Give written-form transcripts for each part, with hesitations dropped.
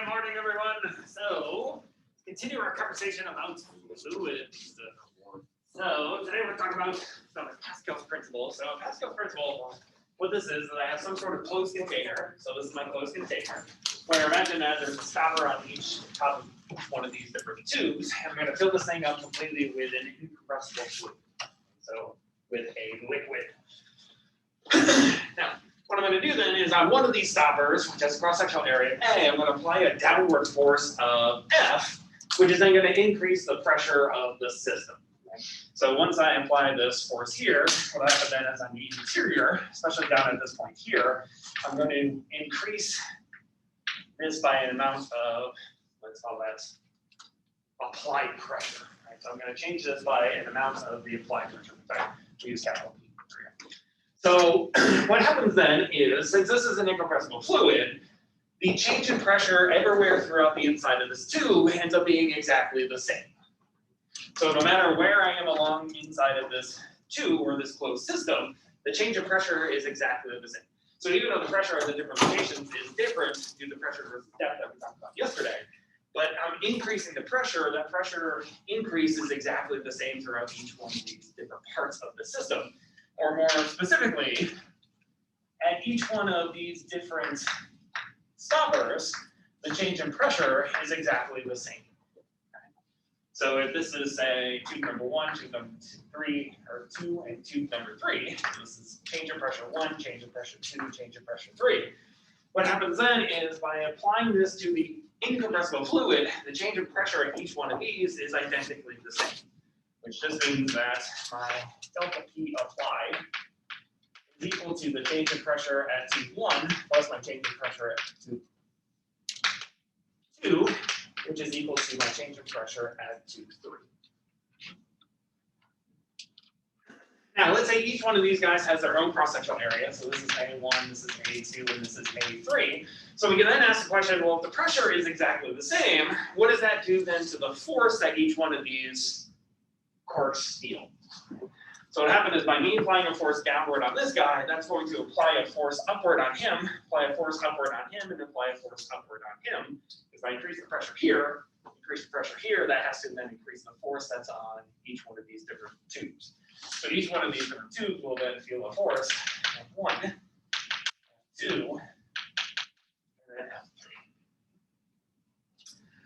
Good morning, everyone. So, continue our conversation about fluids. So, today we're talking about Pascal's principle. So, Pascal's principle, what this is I have some sort of closed container. So, this is my closed container. Where imagine that there's a stopper on each top of one of these different tubes. And I'm going to fill this thing up completely with an incompressible fluid. So, with a liquid. Now, what I'm going to do then is on one of these stoppers, which has a cross-sectional area A, I'm going to apply a downward force of F, which is then going to increase the pressure of the system. Right? So once I apply this force here, what I have then is on the interior, especially down at this point here, I'm going to increase this by an amount of, let's call that applied pressure. Right? So I'm going to change this by an amount of the applied pressure. Sorry, we use capital P. So what happens then is, since this is an incompressible fluid, the change in pressure everywhere throughout the inside of this tube ends up being exactly the same. So no matter where I am along the inside of this tube or this closed system, the change in pressure is exactly the same. So even though the pressure at the different locations is different due to pressure versus depth that we talked about yesterday, but I'm increasing the pressure, that pressure increase is exactly the same throughout each one of these different parts of the system. Or more specifically, at each one of these different stoppers, the change in pressure is exactly the same. So if this is, say, tube number 1, tube number 3, or 2, and tube number 3, this is change in pressure 1, change in pressure 2, change in pressure 3. What happens then is by applying this to the incompressible fluid, the change in pressure at each one of these is identically the same. Which just means that my delta P applied is equal to the change in pressure at tube 1 plus my change in pressure at tube 2, which is equal to my change in pressure at tube 3. Now, let's say each one of these guys has their own cross-sectional area. So this is A1, this is A2, and this is A3. So we can then ask the question, well, if the pressure is exactly the same, what does that do then to the force that each one of these course feel? So what happened is by me applying a force downward on this guy, that's going to apply a force upward on him, apply a force upward on him, and apply a force upward on him. If I increase the pressure here, increase the pressure here, that has to then increase the force that's on each one of these different tubes. So each one of these different tubes will then feel a force of 1, 2, and then F3.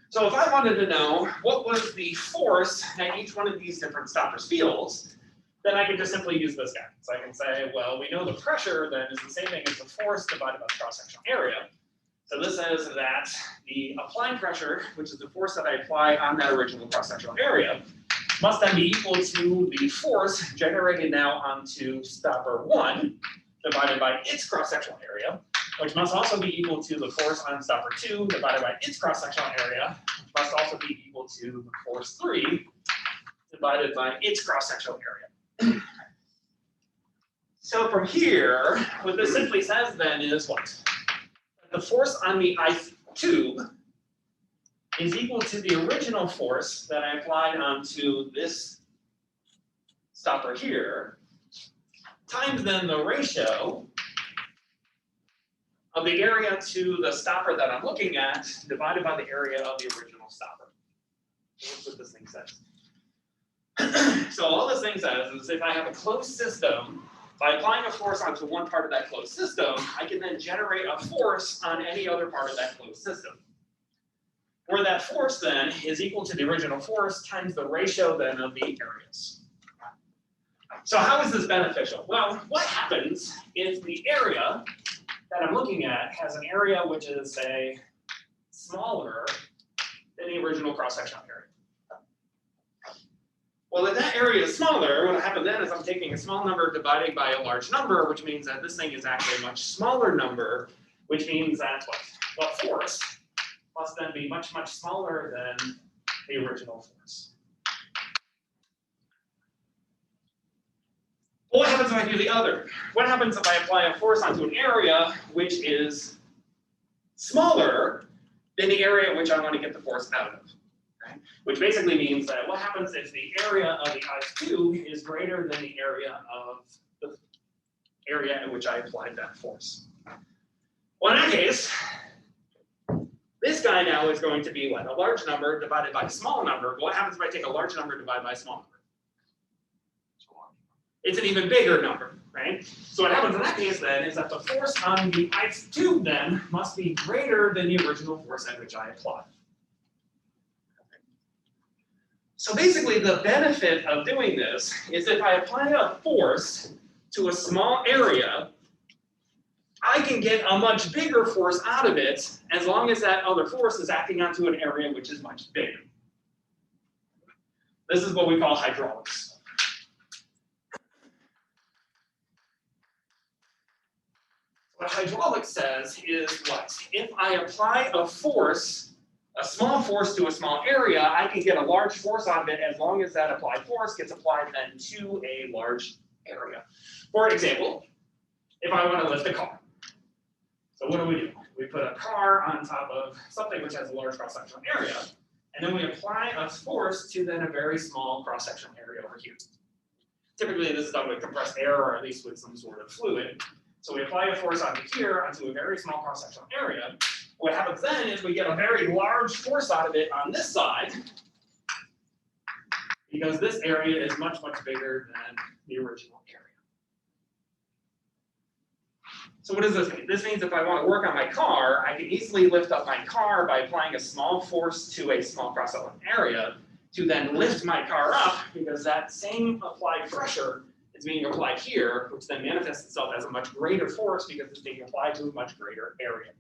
So if I wanted to know what was the force that each one of these different stoppers feels, then I can just simply use this guy. So I can say, well, we know the pressure then is the same thing as the force divided by the cross-sectional area. So this says that the applied pressure, which is the force that I apply on that original cross-sectional area, must then be equal to the force generated now onto stopper 1 divided by its cross-sectional area, which must also be equal to the force on stopper 2 divided by its cross-sectional area, which must also be equal to the force 3 divided by its cross-sectional area. So from here, what this simply says then is what? The force on the ith tube is equal to the original force that I applied onto this stopper here, times then the ratio of the area to the stopper that I'm looking at divided by the area of the original stopper. That's what this thing says. So all this thing says is if I have a closed system, by applying a force onto one part of that closed system, I can then generate a force on any other part of that closed system. Where that force then is equal to the original force times the ratio then of the areas. So how is this beneficial? Well, what happens if the area that I'm looking at has an area which is, say, smaller than the original cross-sectional area? Well, if that area is smaller, what will happen then is I'm taking a small number dividing by a large number, which means that this thing is actually a much smaller number, which means that what? Well, force must then be much, much smaller than the original force. Well, what happens if I do the other? What happens if I apply a force onto an area which is smaller than the area which I want to get the force out of? Right? Which basically means that what happens if the area of the ith tube is greater than the area of the area in which I applied that force? Well, in that case, This guy now is going to be what? A large number divided by a small number. What happens if I take a large number divided by a small number? It's an even bigger number, right? So what happens in that case then is that the force on the ice tube then must be greater than the original force at which I applied. So basically the benefit of doing this is if I apply a force to a small area, I can get a much bigger force out of it as long as that other force is acting onto an area which is much bigger. This is what we call hydraulics. What hydraulics says is what? If I apply a force, a small force to a small area, I can get a large force out of it as long as that applied force gets applied then to a large area. For example, if I want to lift a car. So what do? We put a car on top of something which has a large cross-sectional area, and then we apply a force to then a very small cross-sectional area over here. Typically this is done with compressed air or at least with some sort of fluid. So we apply a force onto here, onto a very small cross-sectional area. What happens then is we get a very large force out of it on this side, because this area is much, much bigger than the original area. So what does this mean? This means if I want to work on my car, I can easily lift up my car by applying a small force to a small cross-sectional area to then lift my car up, because that same applied pressure is being applied here, which then manifests itself as a much greater force because it's being applied to a much greater area.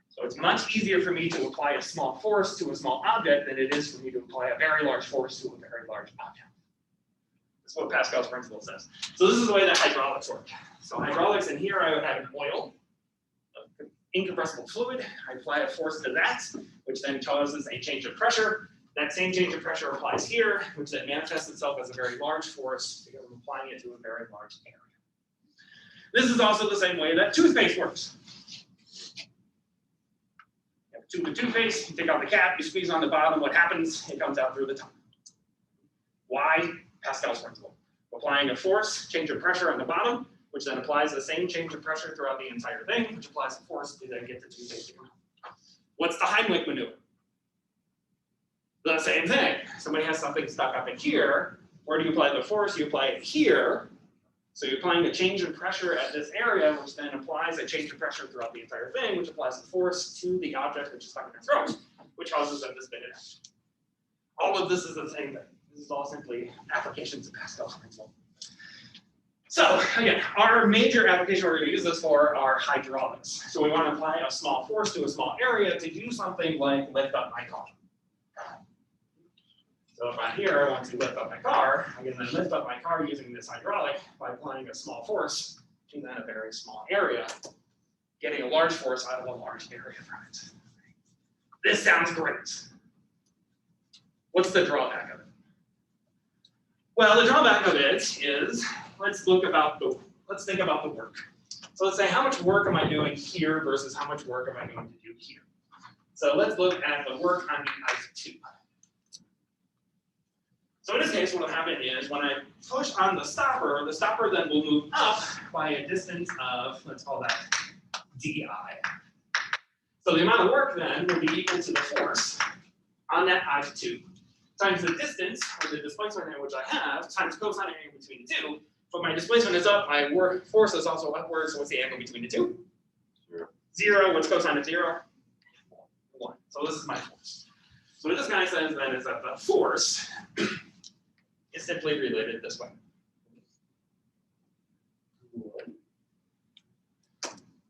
So it's much easier for me to apply a small force to a small object than it is for me to apply a very large force to a very large object. That's what Pascal's principle says. So this is the way that hydraulics work. So hydraulics, in here I would have an oil, incompressible fluid. I apply a force to that, which then causes a change of pressure. That same change of pressure applies here, which then manifests itself as a very large force because I'm applying it to a very large area. This is also the same way that toothpaste works. You have a tube of toothpaste, you take out the cap, you squeeze on the bottom, what happens? It comes out through the top. Why? Pascal's principle. Applying a force, change of pressure on the bottom, which then applies the same change of pressure throughout the entire thing, which applies a force to then get the toothpaste to come out. What's the Heimlich Maneuver? The same thing. Somebody has something stuck up in here. Where do you apply the force? You apply it here. So you're applying a change in pressure at this area, which then applies a change of pressure throughout the entire thing, which applies the force to the object which is stuck in their throat, which causes them to spit it out. All of this is the same thing. This is all simply applications of Pascal's principle. So again, our major application we're going to use this for are hydraulics. So we want to apply a small force to a small area to do something like lift up my car. So if I'm here, I want to lift up my car, I can then lift up my car using this hydraulic by applying a small force to then a very small area, getting a large force out of a large area from it. This sounds great. What's the drawback of it? Well, the drawback of it is, let's think about the work. So let's say, how much work am I doing here versus how much work am I going to do here? So let's look at the work on the ice tube. So in this case, what will happen is when I push on the stopper then will move up by a distance of, let's call that di. So the amount of work then will be equal to the force on that ice tube times the distance, or the displacement which I have, times cosine angle between the two. But my displacement is up, my force is also upward, so what's the angle between the two? 0. 0, what's cosine of 0? 1. So this is my force. So what this guy says then is that the force is simply related this way.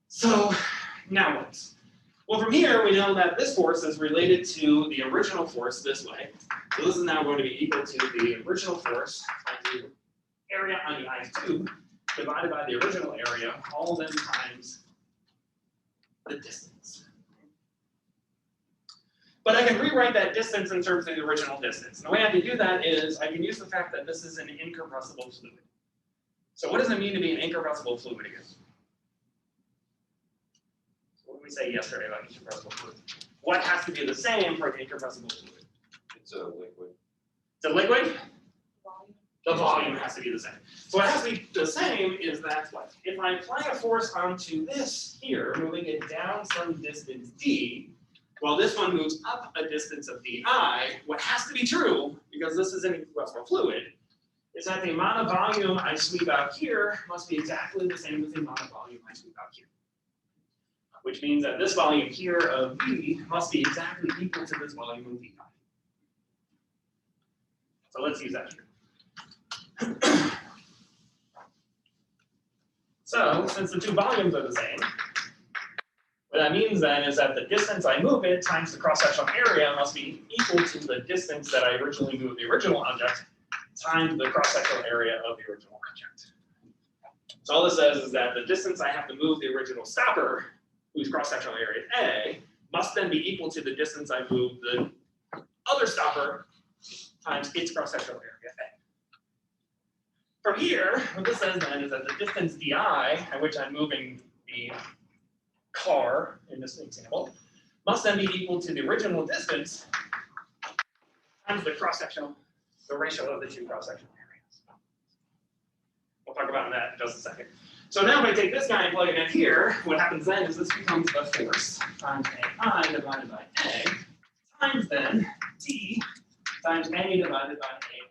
So now what? Well, from here, we know that this force is related to the original force this way. So this is now going to be equal to the original force times the area on the ice tube divided by the original area, all of them times the distance. But I can rewrite that distance in terms of the original distance. And the way I can do that is I can use the fact that this is an incompressible fluid. So what does it mean to be an incompressible fluid again? So what did we say yesterday about incompressible fluid? What has to be the same for an incompressible fluid? It's a liquid. It's a liquid? The volume has to be the same. So what has to be the same is that what? If I apply a force onto this here, moving it down some distance d, while this one moves up a distance of di, what has to be true, because this is an incompressible fluid, is that the amount of volume I sweep out here must be exactly the same as the amount of volume I sweep out here. Which means that this volume here of V must be exactly equal to this volume of VI. So let's use that here. So since the two volumes are the same, what that means then is that the distance I move it times the cross-sectional area must be equal to the distance that I originally moved the original object times the cross-sectional area of the original object. So all this says is that the distance I have to move the original stopper, whose cross-sectional area is A, must then be equal to the distance I move the other stopper times its cross-sectional area A. From here, what this says then is that the distance di, at which I'm moving the car in this example, must then be equal to the original distance times the cross-sectional, the ratio of the two cross-sectional areas. We'll talk about that in just a second. So now if I take this guy and plug it in here, what happens then is this becomes the force times AI divided by A times then T times A divided by A.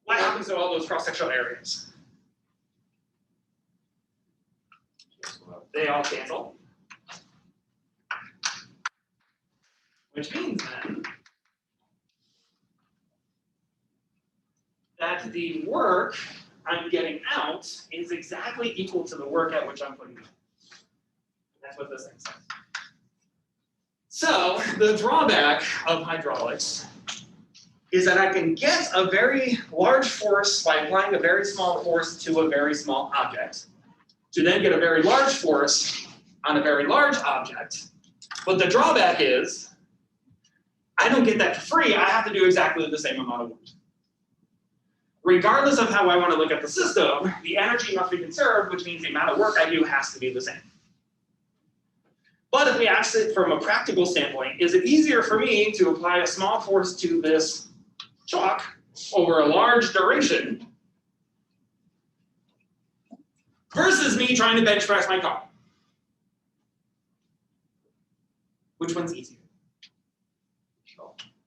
What happens to all those cross-sectional areas? They all cancel. Which means then that the work I'm getting out is exactly equal to the work at which I'm putting it. That's what this thing says. So the drawback of hydraulics is that I can get a very large force by applying a very small force to a very small object, to then get a very large force on a very large object. But the drawback is I don't get that for free. I have to do exactly the same amount of work. Regardless of how I want to look at the system, the energy must be conserved, which means the amount of work I do has to be the same. But if we ask it from a practical standpoint, is it easier for me to apply a small force to this chalk over a large duration versus me trying to bench press my car? Which one's easier?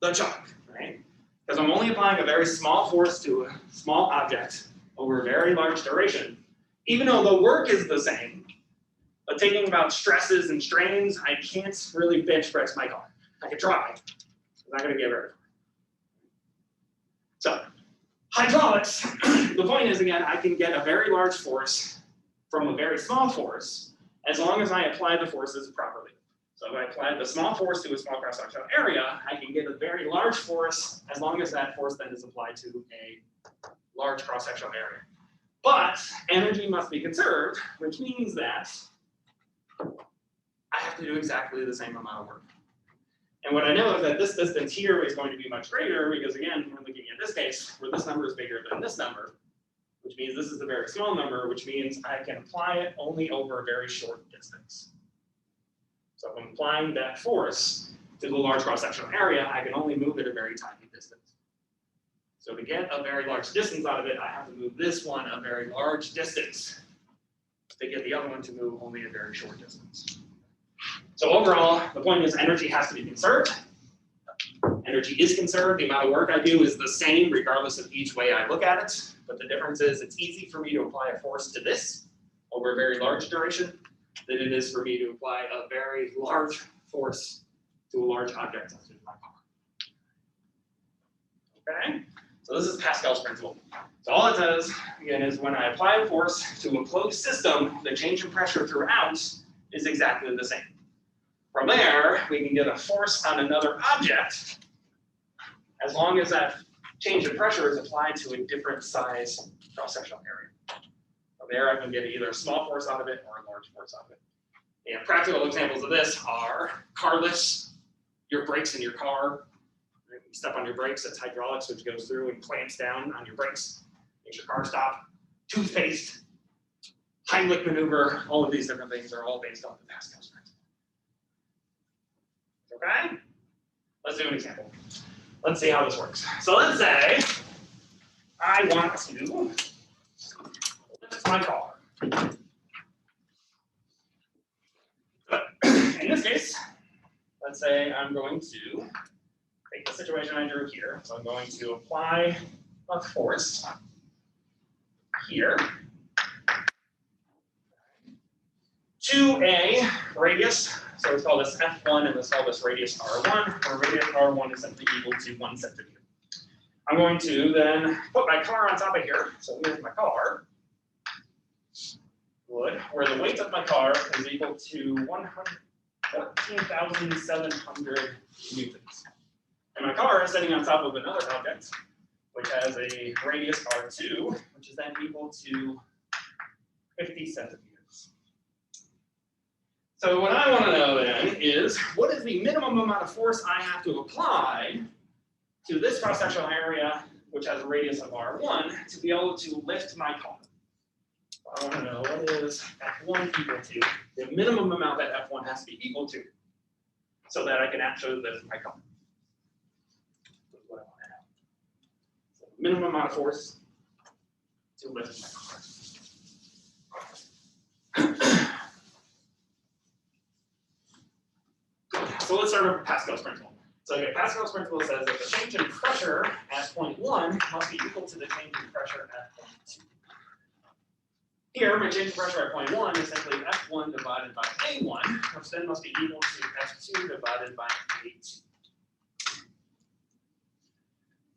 The chalk, right? Because I'm only applying a very small force to a small object over a very large duration, even though the work is the same. But thinking about stresses and strains, I can't really bench press my car. I can try. I'm not going to get very far. So, hydraulics, the point is, again, I can get a very large force from a very small force as long as I apply the forces properly. So if I apply the small force to a small cross-sectional area, I can get a very large force as long as that force then is applied to a large cross-sectional area. But energy must be conserved, which means that I have to do exactly the same amount of work. And what I know is that this distance here is going to be much greater because, again, we're looking at this case where this number is bigger than this number, which means this is a very small number, which means I can apply it only over a very short distance. So if I'm applying that force to the large cross-sectional area, I can only move it a very tiny distance. So to get a very large distance out of it, I have to move this one a very large distance to get the other one to move only a very short distance. So overall, the point is energy has to be conserved. Energy is conserved. The amount of work I do is the same regardless of each way I look at it. But the difference is it's easy for me to apply a force to this over a very large duration than it is for me to apply a very large force to a large object such as my car. Okay? So this is Pascal's principle. So all it says, again, is when I apply a force to a closed system, the change in pressure throughout is exactly the same. From there, we can get a force on another object as long as that change in pressure is applied to a different size cross-sectional area. From there, I can get either a small force out of it or a large force out of it. And practical examples of this are car lifts, your brakes in your car. You step on your brakes, that's hydraulics, which goes through and clamps down on your brakes, makes your car stop. Toothpaste, Heimlich Maneuver, all of these different things are all based on the Pascal's principle. Okay? Let's do an example. Let's see how this works. So let's say I want to lift my car. case, let's say I'm going to take the situation I drew here. So I'm going to apply a force here to a radius. So let's call this F1 and let's call this radius R1, where radius R1 is simply equal to 1 centimeter. I'm going to then put my car on top of here. So here's my car. Where the weight of my car is equal to 14,700 newtons. And my car is sitting on top of another object, which has a radius R2, which is then equal to 50 centimeters. So what I want to know then is, what is the minimum amount of force I have to apply to this cross-sectional area, which has a radius of R1, to be able to lift my car? I want to know what is F1 equal to, the minimum amount that F1 has to be equal to, so that I can actually lift my car. That's what I want to know. So minimum amount of force to lift my car. So let's start with Pascal's principle. So okay, Pascal's principle says that the change in pressure at point 1 must be equal to the change in pressure at point 2. Here, my change in pressure at point 1 is simply F1 divided by A1, which then must be equal to F2 divided by A2.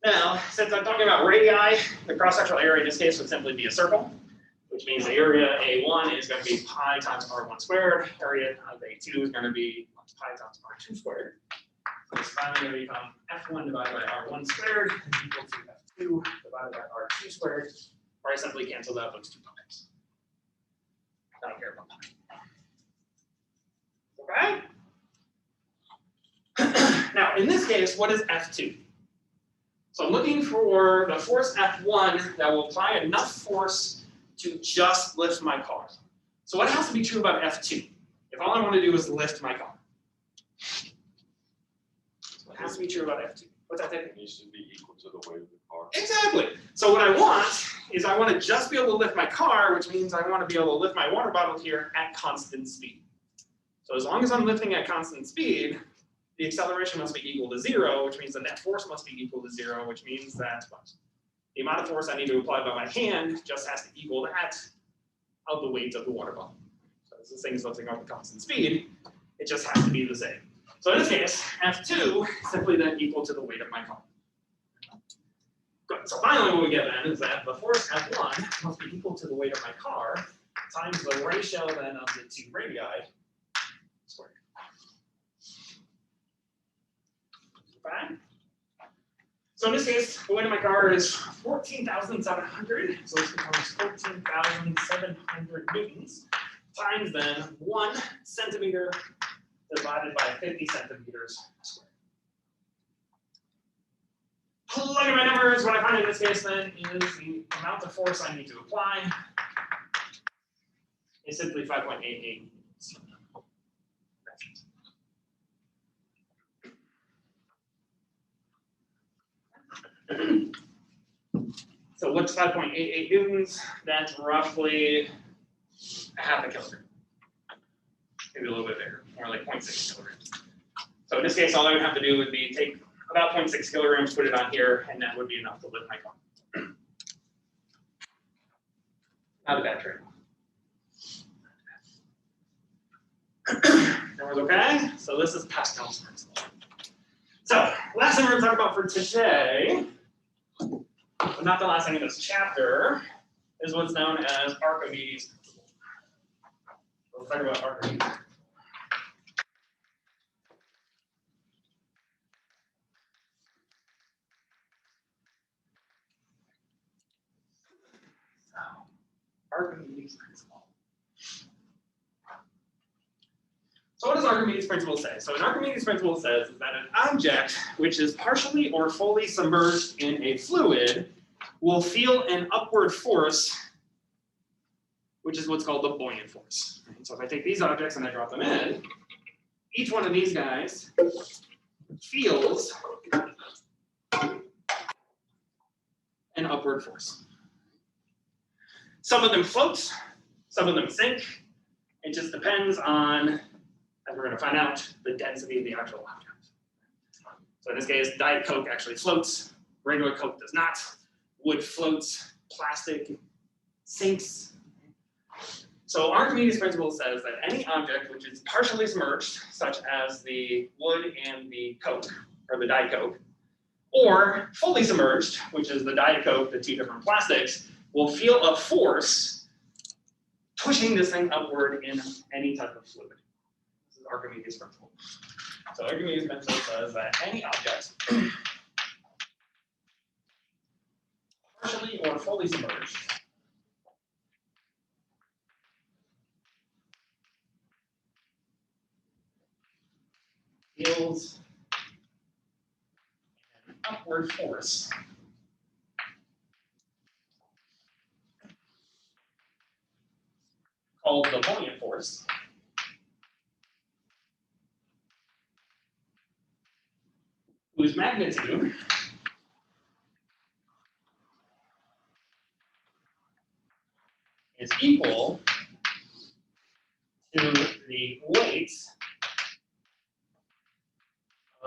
Now, since I'm talking about radii, the cross-sectional area in this case would simply be a circle, which means the area A1 is going to be pi times R1 squared. Area of A2 is going to be pi times R2 squared. So it's finally going to become F1 divided by R1 squared is equal to F2 divided by R2 squared, or I simply cancel out those two times. I don't care about that. Okay? Now, in this case, what is F2? So I'm looking for the force F1 that will apply enough force to just lift my car. So what has to be true about F2? If all I want to do is lift my car. So what has to be true about F2? What's that thing? It needs to be equal to the weight of the car. Exactly. So what I want is I want to just be able to lift my car, which means I want to be able to lift my water bottle here at constant speed. So as long as I'm lifting at constant speed, the acceleration must be equal to 0, which means the net force must be equal to 0, which means that what? The amount of force I need to apply by my hand just has to equal that of the weight of the water bottle. So as this thing is lifting up at constant speed, it just has to be the same. So in this case, F2 is simply then equal to the weight of my car. Good. So finally what we get then is that the force F1 must be equal to the weight of my car times the ratio then of the two radii squared. Okay. So in this case, the weight of my car is 14,700, so this becomes 14,700 newtons, times then 1 centimeter divided by 50 centimeters squared. Plug in my numbers, what I find in this case then is the amount of force I need to apply is simply 5.88. So what's 5.88 newtons? That's roughly a half a kilogram. Maybe a little bit bigger, more like 0.6 kilograms. So in this case, all I would have to do would be take about 0.6 kilograms, put it on here, and that would be enough to lift my car. Not a bad trade-off. Everyone's okay? So this is Pascal's principle. So last thing we're going to talk about for today, but not the last thing in this chapter, is what's known as Archimedes' principle. We'll talk about Archimedes. So, Archimedes' principle. So what does Archimedes' principle say? So an Archimedes' principle says that an object which is partially or fully submerged in a fluid will feel an upward force, which is what's called the buoyant force. So if I take these objects and I drop them in, each one of these guys feels an upward force. Some of them float, some of them sink. It just depends on And we're going to find out the density of the actual object. So in this case, Diet Coke actually floats, regular Coke does not. Wood floats, plastic sinks. So Archimedes' principle says that any object which is partially submerged, such as the wood and the Coke, or the Diet Coke, or fully submerged, which is the Diet Coke, the two different plastics, will feel a force pushing this thing upward in any type of fluid. This is Archimedes' principle. So Archimedes' principle says that any object partially or fully submerged feels an upward force called the buoyant force, whose magnitude is equal to the weight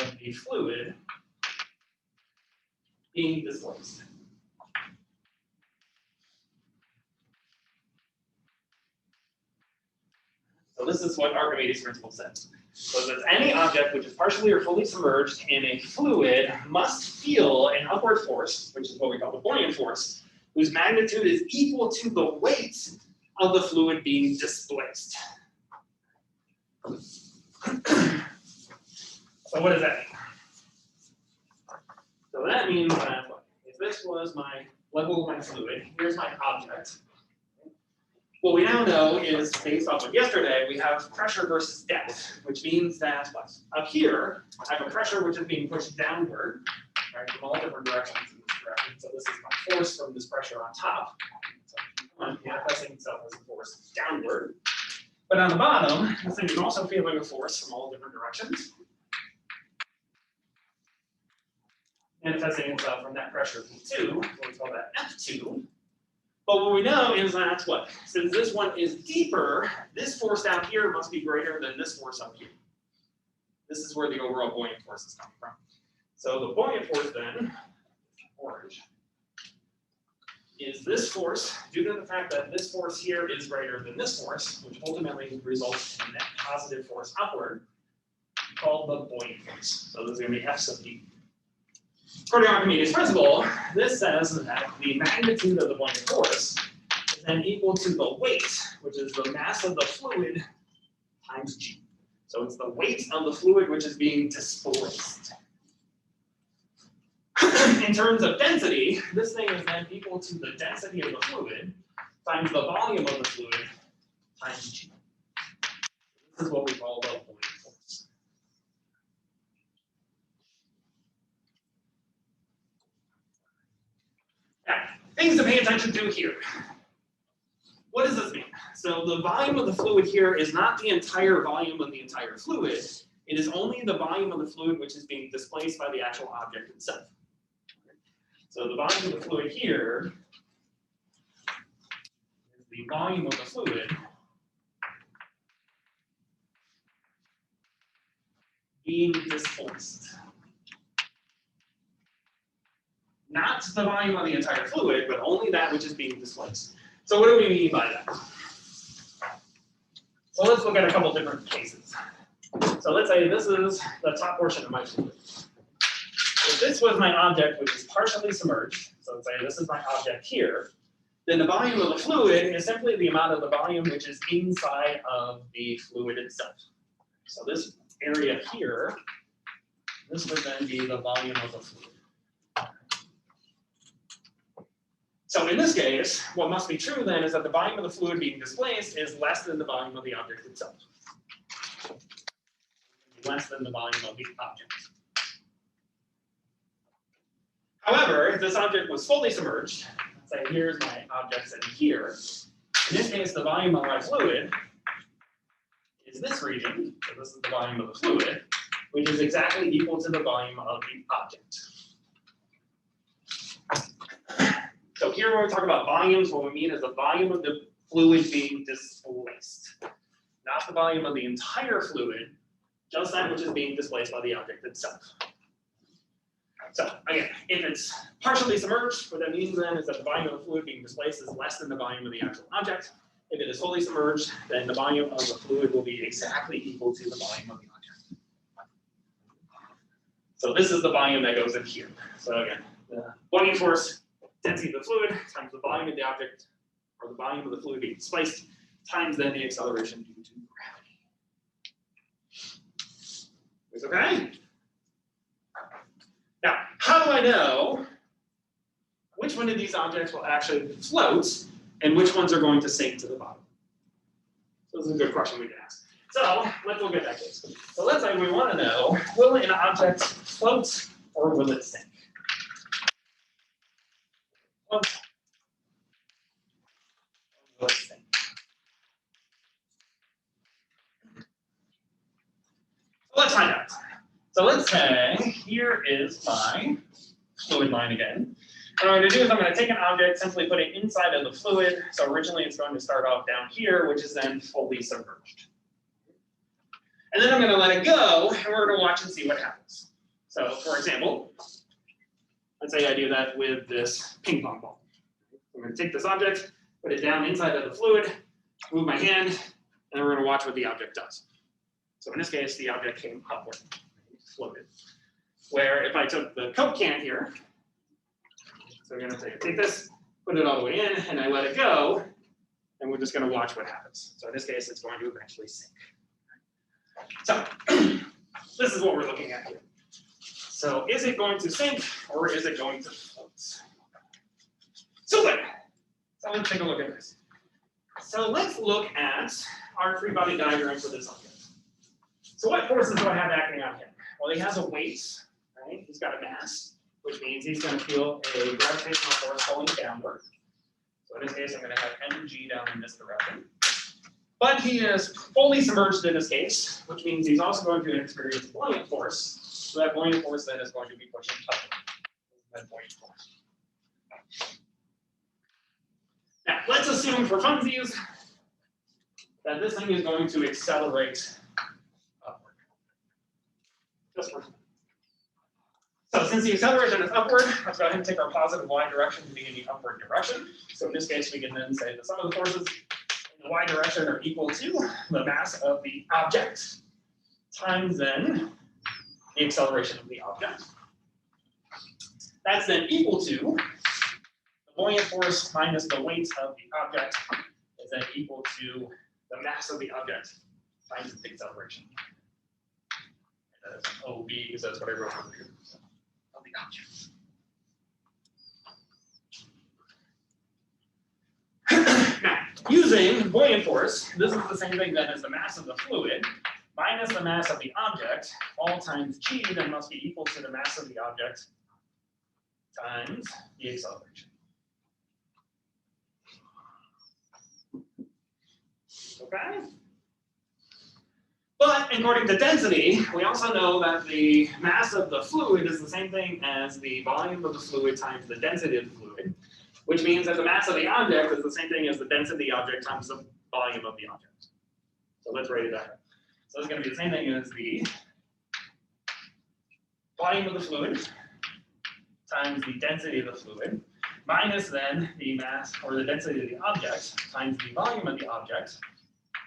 of the fluid being displaced. So this is what Archimedes' principle says. So that any object which is partially or fully submerged in a fluid must feel an upward force, which is what we call the buoyant force, whose magnitude is equal to the weight of the fluid being displaced. So what does that mean? So that means that if this was my level of my fluid, here's my object. What we now know is, based off of yesterday, we have pressure versus depth, which means that up here, I have a pressure which is being pushed downward, right, from all different directions in this direction. So this is my force from this pressure on top. So manifesting itself as a force downward. But on the bottom, this thing is also feeling a force from all different directions. Manifesting itself from that pressure P2, we'll call that F2. But what we know is that what? Since this one is deeper, this force down here must be greater than this force up here. This is where the overall buoyant force is coming from. So the buoyant force then, orange, is this force, due to the fact that this force here is greater than this force, which ultimately results in a net positive force upward, called the buoyant force. So this is going to be F sub D. According to Archimedes' principle, this says that the magnitude of the buoyant force is then equal to the weight, which is the mass of the fluid, times g. So it's the weight of the fluid which is being displaced. In terms of density, this thing is then equal to the density of the fluid times the volume of the fluid times g. This is what we call the buoyant force. Now, things to pay attention to here. What does this mean? So the volume of the fluid here is not the entire volume of the entire fluid. It is only the volume of the fluid which is being displaced by the actual object itself. So the volume of the fluid here is the volume of the fluid being displaced. Not the volume of the entire fluid, but only that which is being displaced. So what do we mean by that? So let's look at a couple different cases. So let's say this is the top portion of my fluid. If this was my object which is partially submerged, so let's say this is my object here, then the volume of the fluid is simply the amount of the volume which is inside of the fluid itself. So this area here, this would then be the volume of the fluid. So in this case, what must be true then is that the volume of the fluid being displaced is less than the volume of the object itself. Less than the volume of the object. However, if this object was fully submerged, say here's my object sitting here, in this case the volume of my fluid is this region, so this is the volume of the fluid, which is exactly equal to the volume of the object. So here when we talk about volumes, what we mean is the volume of the fluid being displaced. not the volume of the entire fluid, just that which is being displaced by the object itself. So again, if it's partially submerged, what that means then is that the volume of the fluid being displaced is less than the volume of the actual object. If it is fully submerged, then the volume of the fluid will be exactly equal to the volume of the object. So this is the volume that goes in here. So again, the buoyant force, density of the fluid, times the volume of the object, or the volume of the fluid being displaced, times then the acceleration due to gravity. Is okay? Now, how do I know which one of these objects will actually float and which ones are going to sink to the bottom? So this is a good question we can ask. So let's look at that case. So let's say we want to know, will an object float or will it sink? Float. Will it sink? So let's find out. So let's say here is my fluid line again. And what I'm going to do is I'm going to take an object, simply put it inside of the fluid. So originally it's going to start off down here, which is then fully submerged. And then I'm going to let it go, and we're going to watch and see what happens. So for example, let's say I do that with this ping pong ball. I'm going to take this object, put it down inside of the fluid, move my hand, and then we're going to watch what the object does. So in this case, the object came upward, floated. Where if I took the Coke can here, so we're going to take this, put it all the way in, and I let it go, and we're just going to watch what happens. So in this case, it's going to eventually sink. So this is what we're looking at here. So is it going to sink or is it going to float? So let's take a look at this. So let's look at our free body diagram for this object. So what forces do I have acting on him? Well, he has a weight, right? He's got a mass, which means he's going to feel a gravitational force pulling downward. So in this case, I'm going to have mg down in this direction. But he is fully submerged in this case, which means he's also going to experience buoyant force. So that buoyant force then is going to be pushing upward. That buoyant force. Now, let's assume for funsies that this thing is going to accelerate upward. Just for fun. So since the acceleration is upward, let's go ahead and take our positive y direction to be in the upward direction. So in this case, we can then say the sum of the forces in the y direction are equal to the mass of the object times then the acceleration of the object. That's then equal to the buoyant force minus the weight of the object is then equal to the mass of the object times its acceleration. And that is an OB because that's what I wrote over here. Of the object. Now, using buoyant force, this is the same thing then as the mass of the fluid minus the mass of the object, all times g, then must be equal to the mass of the object times the acceleration. Okay? But according to density, we also know that the mass of the fluid is the same thing as the volume of the fluid times the density of the fluid, which means that the mass of the object is the same thing as the density of the object times the volume of the object. So let's write it down. So it's going to be the same thing as the volume of the fluid times the density of the fluid minus then the mass or the density of the object times the volume of the object.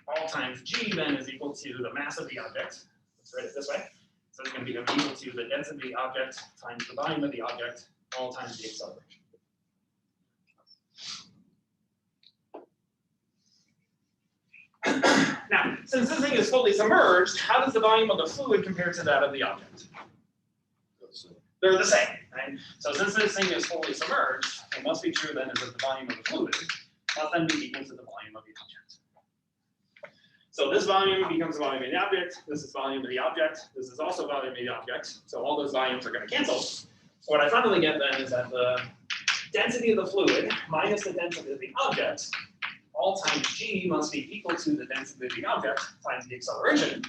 All times g then is equal to the mass of the object. Let's write it this way. So it's going to be equal to the density of the object times the volume of the object, all times the acceleration. Now, since this thing is fully submerged, how does the volume of the fluid compare to that of the object? They're the same, right? So since this thing is fully submerged, it must be true then is that the volume of the fluid must then be equal to the volume of the object. So this volume becomes the volume of the object, this is volume of the object, this is also volume of the object, so all those volumes are going to cancel. So what I finally get then is that the density of the fluid minus the density of the object, all times g must be equal to the density of the object times the acceleration.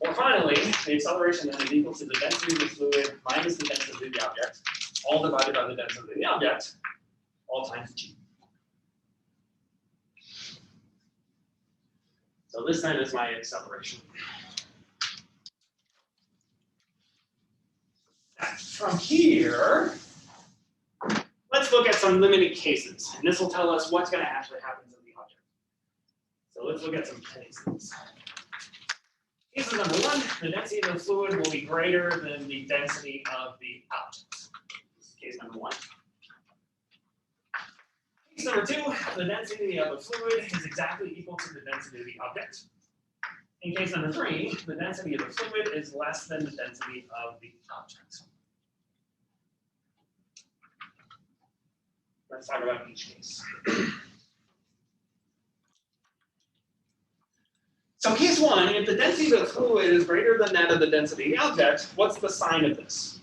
Or finally, the acceleration then is equal to the density of the fluid minus the density of the object, all divided by the density of the object, all times g. So So this then is my acceleration. From here, let's look at some limited cases. And this will tell us what's going to actually happen to the object. So let's look at some cases. Case number one, the density of the fluid will be greater than the density of the object. This is case number one. Case number two, the density of the fluid is exactly equal to the density of the object. In case number three, the density of the fluid is less than the density of the object. Let's talk about each case. So case one, if the density of the fluid is greater than that of the density of the object, what's the sign of this?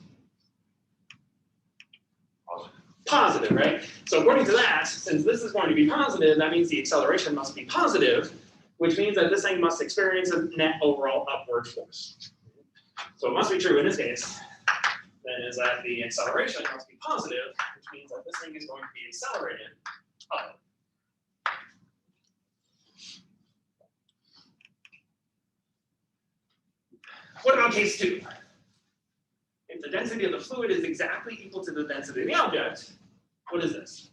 Positive, right? So according to that, since this is going to be positive, that means the acceleration must be positive, which means that this thing must experience a net overall upward force. So it must be true in this case, then is that the acceleration must be positive, which means that this thing is going to be accelerated up. What about case two? If the density of the fluid is exactly equal to the density of the object, what is this?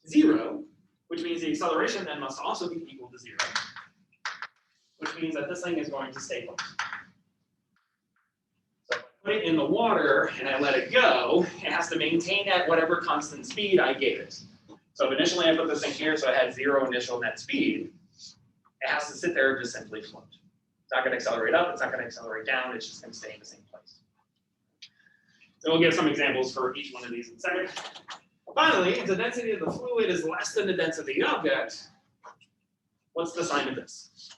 0, which means the acceleration then must also be equal to 0, which means that this thing is going to stay put. So if I put it in the water and I let it go, it has to maintain at whatever constant speed I gave it. So if initially I put this thing here, so it had 0 initial net speed, it has to sit there and just simply float. It's not going to accelerate up, it's not going to accelerate down, it's just going to stay in the same place. So we'll give some examples for each one of these in a second. Finally, if the density of the fluid is less than the density of the object, what's the sign of this?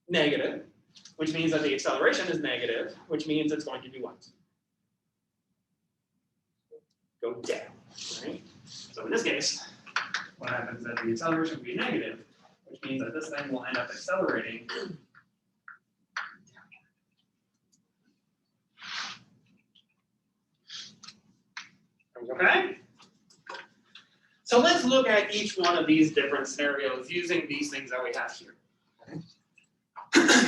Negative, which means that the acceleration is negative, which means it's going to do what? Go down, right? So in this case, what happens is that the acceleration will be negative, which means that this thing will end up accelerating. Okay? So let's look at each one of these different scenarios using these things that we have here. Okay?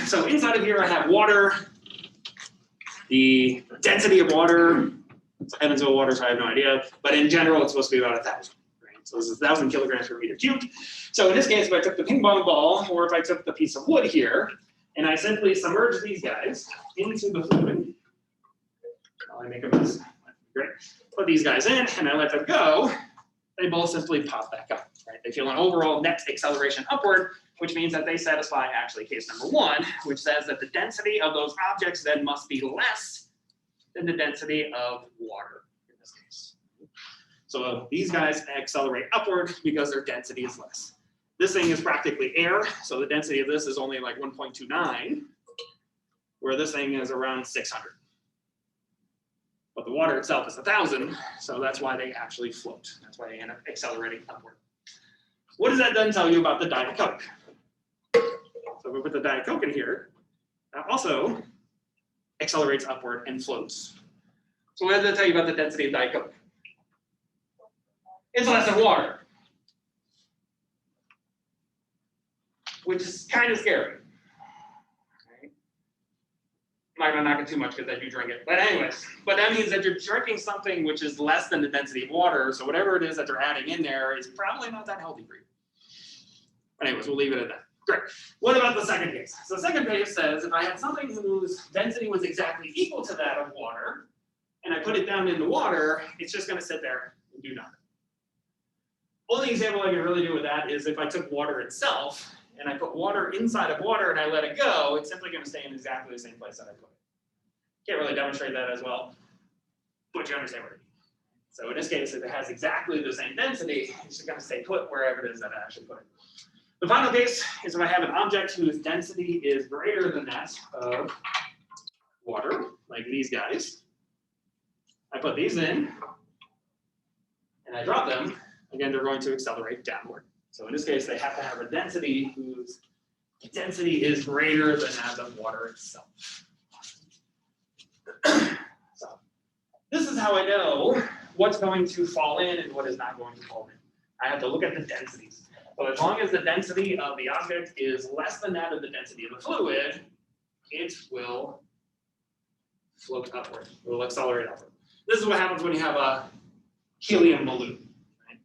So inside of here I have water. The density of water, it's Evansville water, so I have no idea, but in general it's supposed to be about 1,000. Right? So this is 1,000 kilograms per meter cubed. So in this case, if I took the ping pong ball, or if I took the piece of wood here, and I simply submerge these guys into the fluid, while I make a mess. Great. Put these guys in and I let them go, they both simply pop back up. Right? They feel an overall net acceleration upward, which means that they satisfy actually case number one, which says that the density of those objects then must be less than the density of water in this case. So these guys accelerate upward because their density is less. This thing is practically air, so the density of this is only like 1.29, where this thing is around 600. But the water itself is 1,000, so that's why they actually float. That's why they end up accelerating upward. What does that then tell you about the Diet Coke? So if we put the Diet Coke in here, that also accelerates upward and floats. So what does that tell you about the density of Diet Coke? It's less than water, which is kind of scary. I'm not going to knock it too much because I do drink it. But anyways, but that means that you're drinking something which is less than the density of water. So whatever it is that they're adding in there is probably not that healthy for you. Anyways, we'll leave it at that. Great. What about the second case? So the second case says if I had something whose density was exactly equal to that of water, and I put it down in the water, it's just going to sit there and do nothing. Only example I can really do with that is if I took water itself, and I put water inside of water and I let it go, it's simply going to stay in exactly the same place that I put it. Can't really demonstrate that as well, but you understand what I mean. So in this case, if it has exactly the same density, it's just going to stay put wherever it is that I actually put it. The final case is if I have an object whose density is greater than that of water, like these guys. I put these in, and I drop them. Again, they're going to accelerate downward. So in this case, they have to have a density whose density is greater than that of water itself. So this is how I know what's going to fall in and what is not going to fall in. I have to look at the densities. So as long as the density of the object is less than that of the density of the fluid, it will float upward. It will accelerate upward. This is what happens when you have a helium balloon. Right?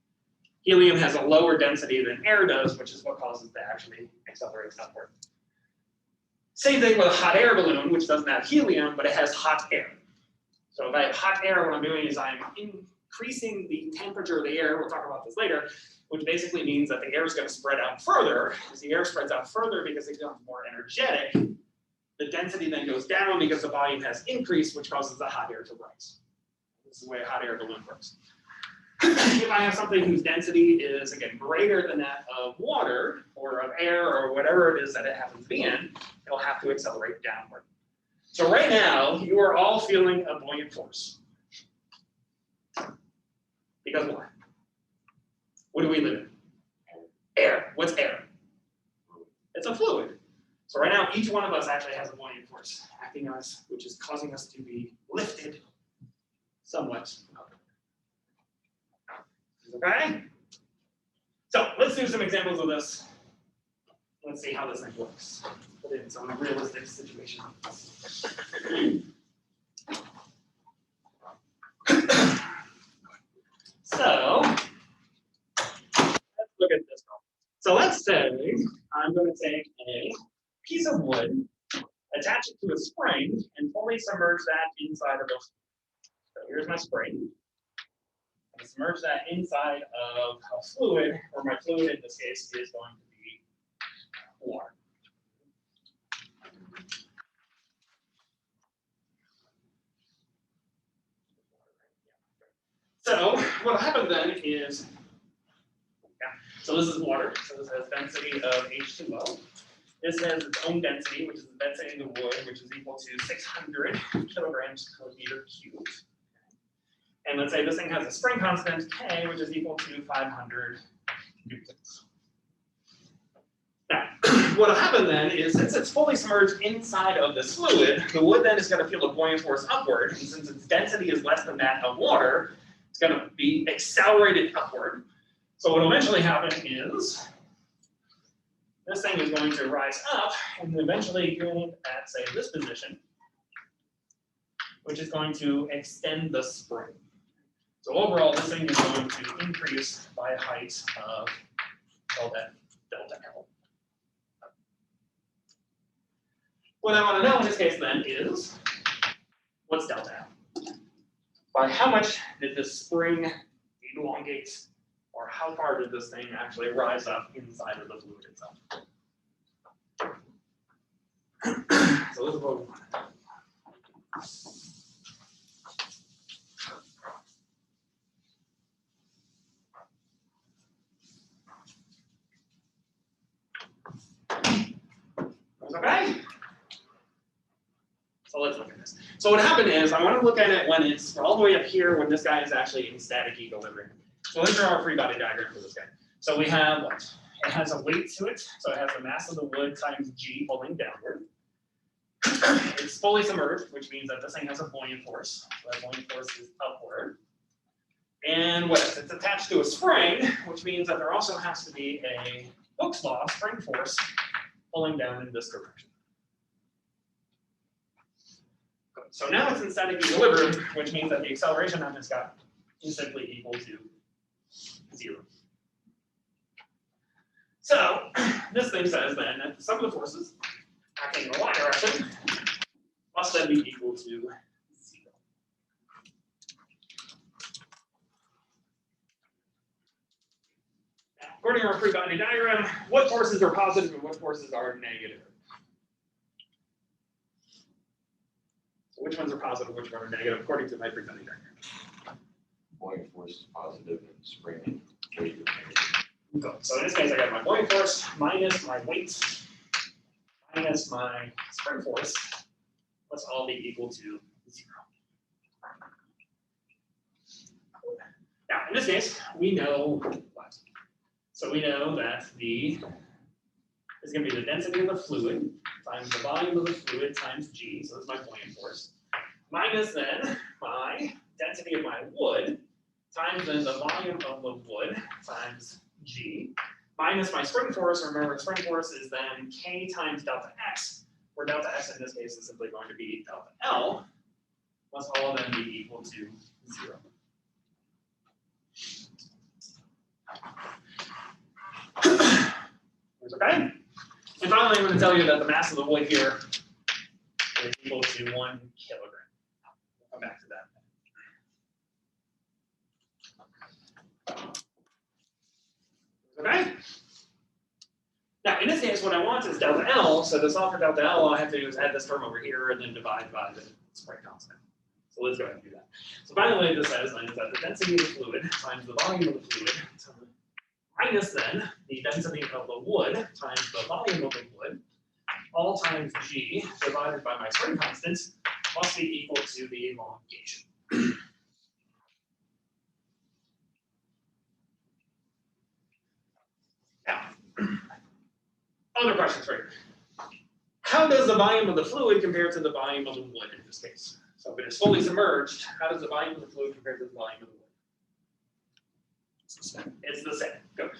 Helium has a lower density than air does, which is what causes it to actually accelerate upward. Same thing with a hot air balloon, which doesn't have helium, but it has hot air. So if I have hot air, what I'm doing is I'm increasing the temperature of the air. We'll talk about this later, which basically means that the air is going to spread out further. As the air spreads out further because it becomes more energetic, the density then goes down because the volume has increased, which causes the hot air to rise. This is the way a hot air balloon works. If I have something whose density is, again, greater than that of water or of air or whatever it is that it happens to be in, it'll have to accelerate downward. So right now, you are all feeling a buoyant force. Because why? What do we live in? Air. What's air? It's a fluid. So right now, each one of us actually has a buoyant force acting on us, which is causing us to be lifted somewhat up. Okay? So let's do some examples of this. Let's see how this thing works. Put it in some realistic situation. So let's look at this problem. So let's say I'm going to take a piece of wood, attach it to a spring, and fully submerge that inside of a. So here's my spring. I submerge that inside of a fluid, or my fluid in this case is going to be water. So what happened then is, so this is water. So this has density of H2O. This has its own density, which is the density of the wood, which is equal to 600 kilograms per meter cubed. And let's say this thing has a spring constant, K, which is equal to 500 newtons. Now, what will happen then is, since it's fully submerged inside of this fluid, the wood then is going to feel a buoyant force upward. And since its density is less than that of water, it's going to be accelerated upward. So what will eventually happen is, this thing is going to rise up and eventually end at, say, this position, which is going to extend the spring. So overall, this thing is going to increase by a height of delta L. What I want to know in this case then is, what's delta L? By how much did this spring elongate, or how far did this thing actually rise up inside of the fluid itself? So this is what we want. Okay? So let's look at this. So what happened is, I want to look at it when it's all the way up here, when this guy is actually in static equilibrium. So let's draw our free body diagram for this guy. So we have what? It has a weight to it. So it has the mass of the wood times G pulling downward. It's fully submerged, which means that this thing has a buoyant force. So that buoyant force is upward. And what else? It's attached to a spring, which means that there also has to be a Hooke's law spring force pulling down in this direction. Good. So now it's in static equilibrium, which means that the acceleration on this guy is simply equal to 0. So this thing says then that the sum of the forces acting in the y direction must then be equal to 0. Now, according to our free body diagram, what forces are positive and what forces are negative? So which ones are positive, which ones are negative, according to my free body diagram? Buoyant force is positive and spring and weight is negative. Good. So in this case, I got my buoyant force minus my weight minus my spring force. Let's all be equal to 0. Now, in this case, we know what? So we know that the is going to be the density of the fluid times the volume of the fluid times G, so that's my buoyant force, minus then my density of my wood times then the volume of the wood times G minus my spring force. Remember, spring force is then K times delta X, where delta X in this case is simply going to be delta L, must all of them be equal to 0. Okay? And finally, I'm going to tell you that the mass of the wood here is equal to 1 kilogram. We'll come back to that. Okay? Now, in this case, what I want is delta L. So to solve for delta L, all I have to do is add this term over here and then divide by the spring constant. So let's go ahead and do that. So finally, this says then is that the density of the fluid times the volume of the fluid minus then the density of the wood times the volume of the wood, all times G divided by my spring constant must be equal to the elongation. Now, other questions for you. How does the volume of the fluid compare to the volume of the wood in this case? So if it is fully submerged, how does the volume of the fluid compare to the volume of the wood? It's the same. It's the same. Good.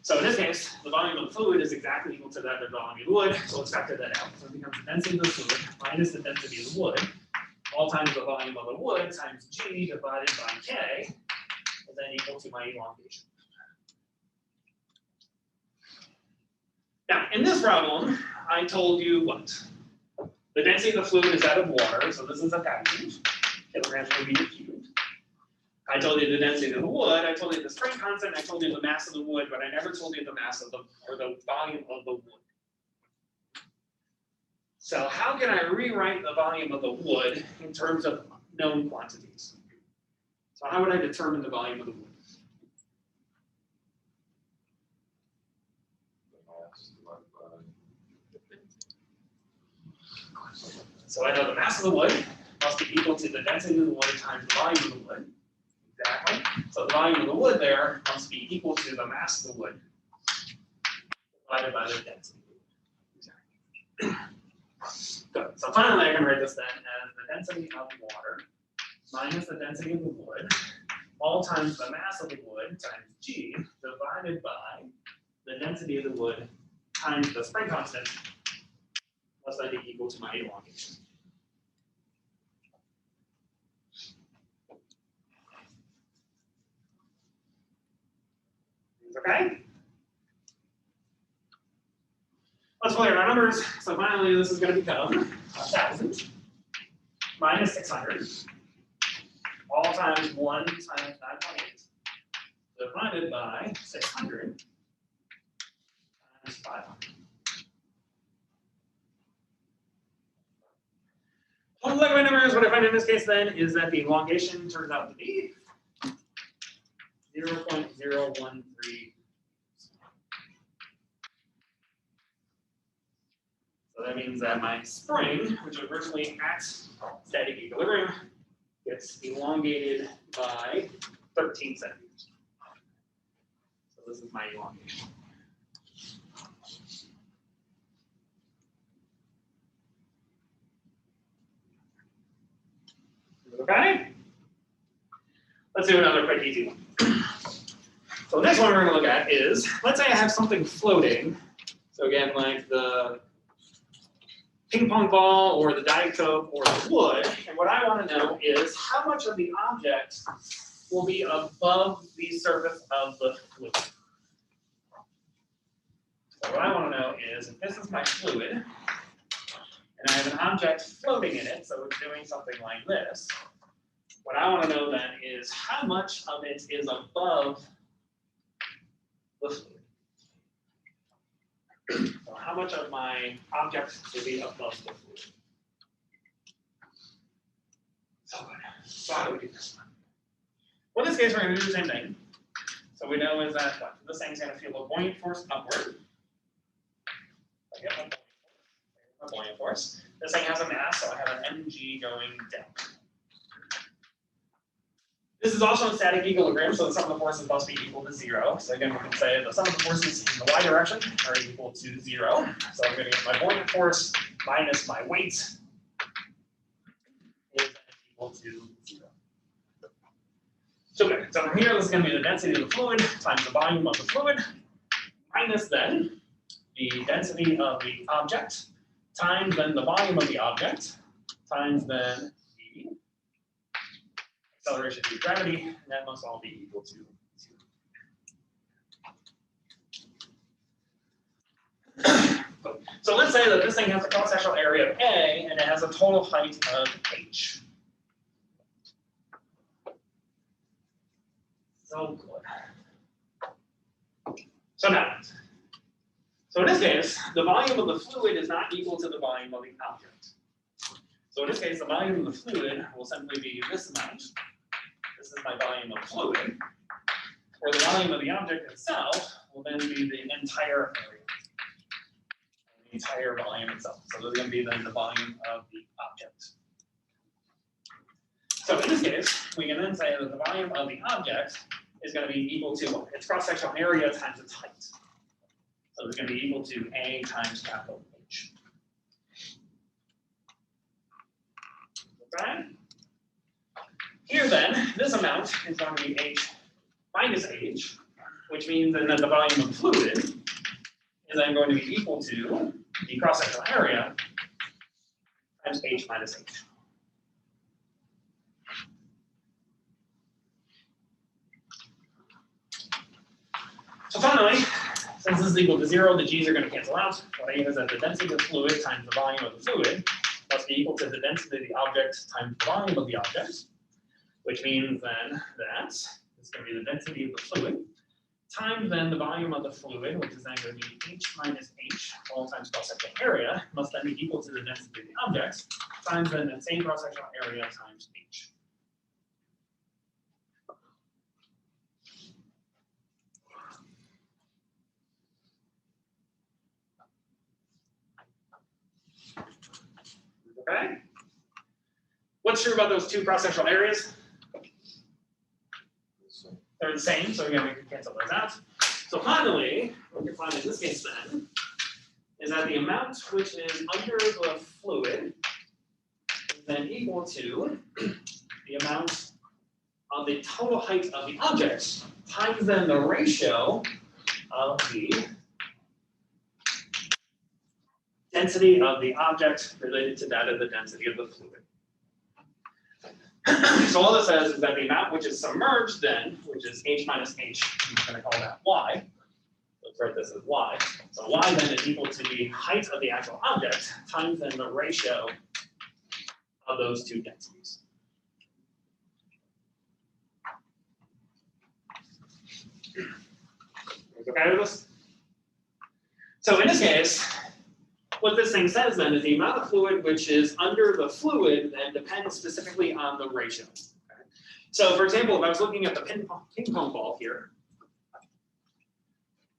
So in this case, the volume of the fluid is exactly equal to that of the volume of the wood. So let's factor that out. So it becomes the density of the fluid minus the density of the wood, all times the volume of the wood times G divided by K, is then equal to my elongation. Now, in this problem, I told you what? The density of the fluid is that of water, so this is 1,000 kilograms per meter cubed. I told you the density of the wood, I told you the spring constant, I told you the mass of the wood, but I never told you the mass of the, or the volume of the wood. So how can I rewrite the volume of the wood in terms of known quantities? So how would I determine the volume of the wood? So I know the mass of the wood must be equal to the density of the wood times the volume of the wood. Exactly. So the volume of the wood there must be equal to the mass of the wood divided by the density of the wood. Exactly. Good. So finally, I can write this then as the density of water minus the density of the wood, all times the mass of the wood times G divided by the density of the wood times the spring constant, must then be equal to my elongation. Okay? Let's play our numbers. So finally, this is going to become 1,000 minus 600, all times 1 times 9.8, divided by 600 times 500. Well, look at my numbers. What I find in this case then is that the elongation turns out to be 0.013. So that means that my spring, which was originally at static equilibrium, gets elongated by 13 centimeters. So this is my elongation. Okay? Let's do another quick easy one. So the next one we're going to look at is, let's say I have something floating. So again, like the ping pong ball or the Diet Coke or the wood. And what I want to know is how much of the object will be above the surface of the fluid. So what I want to know is if this is my fluid, and I have an object floating in it, so it's doing something like this, what I want to know then is how much of it is above the fluid. So how much of my object will be above the fluid? So how do we do this one? Well, in this case, we're going to do the same thing. So we know is that what? This thing's going to feel a buoyant force upward. I get a buoyant force. This thing has a mass, so I have an mg going down. This is also in static equilibrium, so the sum of the forces must be equal to 0. So again, we can say the sum of the forces in the y direction are equal to 0. So I'm going to get my buoyant force minus my weight is equal to 0. So good. So from here, this is going to be the density of the fluid times the volume of the fluid, minus then the density of the object, times then the volume of the object, times then the acceleration due to gravity, and that must all be equal to 0. So let's say that this thing has a cross-sectional area of A, and it has a total height of H. So good. So now, so in this case, the volume of the fluid is not equal to the volume of the object. So in this case, the volume of the fluid will simply be this amount. This is my volume of fluid. Where the volume of the object itself will then be the entire area. The entire volume itself. So this is going to be then the volume of the object. So in this case, we can then say that the volume of the object is going to be equal to its cross-sectional area times its height. So it's going to be equal to A times capital H. Okay? Here then, this amount is going to be H minus H, which means then that the volume of the fluid is then going to be equal to the cross-sectional area times H minus H. So finally, since this is equal to 0, the g's are going to cancel out. What I mean is that the density of the fluid times the volume of the fluid must be equal to the density of the object times the volume of the object, which means then that it's going to be the density of the fluid times then the volume of the fluid, which is then going to be H minus H, all times cross-sectional area, must then be equal to the density of the object times then the same cross-sectional area times H. Okay. What's true about those two cross-sectional areas? They're the same, so again, we can cancel those out. So finally, what we find in this case then is that the amount which is under the fluid is then equal to the amount of the total height of the object times then the ratio of the density of the object related to that of the density of the fluid. So all this says is that the amount which is submerged then, which is H minus H, I'm going to call that Y. Let's write this as Y. So Y then is equal to the height of the actual object times then the ratio of those two densities. Okay with this? So in this case, what this thing says then is the amount of fluid which is under the fluid then depends specifically on the ratio. Okay? So for example, if I was looking at the ping pong ball here,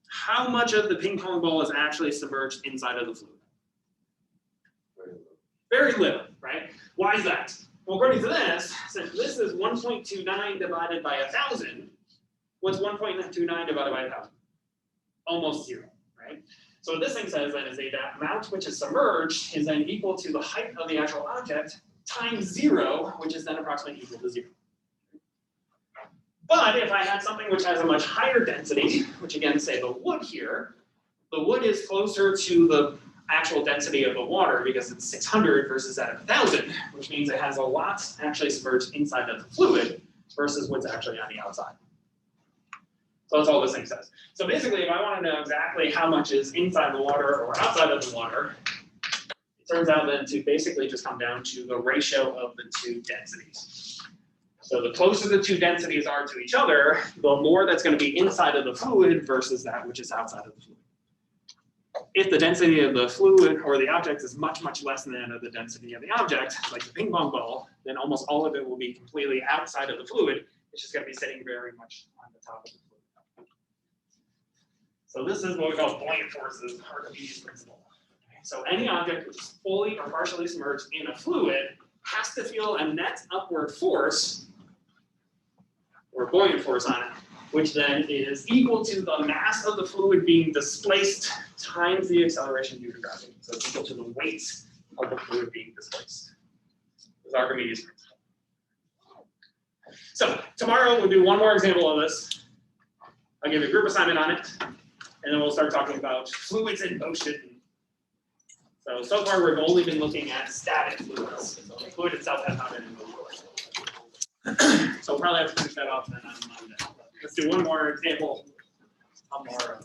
how much of the ping pong ball is actually submerged inside of the fluid? Very little, right? Why is that? Well, according to this, since this is 1.29 divided by 1,000, what's 1.29 divided by 1,000? Almost 0, right? So what this thing says then is that amount which is submerged is then equal to the height of the actual object times 0, which is then approximately equal to 0. But if I had something which has a much higher density, which again, say the wood here, the wood is closer to the actual density of the water because it's 600 versus that of 1,000, which means it has a lot actually submerged inside of the fluid versus what's actually on the outside. So that's all this thing says. So basically, if I want to know exactly how much is inside the water or outside of the water, it turns out then to basically just come down to the ratio of the two densities. So the closer the two densities are to each other, the more that's going to be inside of the fluid versus that which is outside of the fluid. If the density of the fluid or the object is much, much less than that of the density of the object, like the ping pong ball, then almost all of it will be completely outside of the fluid. It's just going to be sitting very much on the top of the fluid. So this is what we call buoyant forces, Archimedes principle. Okay, so any object which is fully or partially submerged in a fluid has to feel a net upward force, or buoyant force on it, which then is equal to the mass of the fluid being displaced times the acceleration due to gravity. So it's equal to the weight of the fluid being displaced. This is Archimedes principle. So tomorrow we'll do one more example of this. I'll give you a group assignment on it, and then we'll start talking about fluids in motion. So far we've only been looking at static fluids. So the fluid itself has not been in motion. So we'll probably have to finish that off then on Monday. Let's do one more example. One more.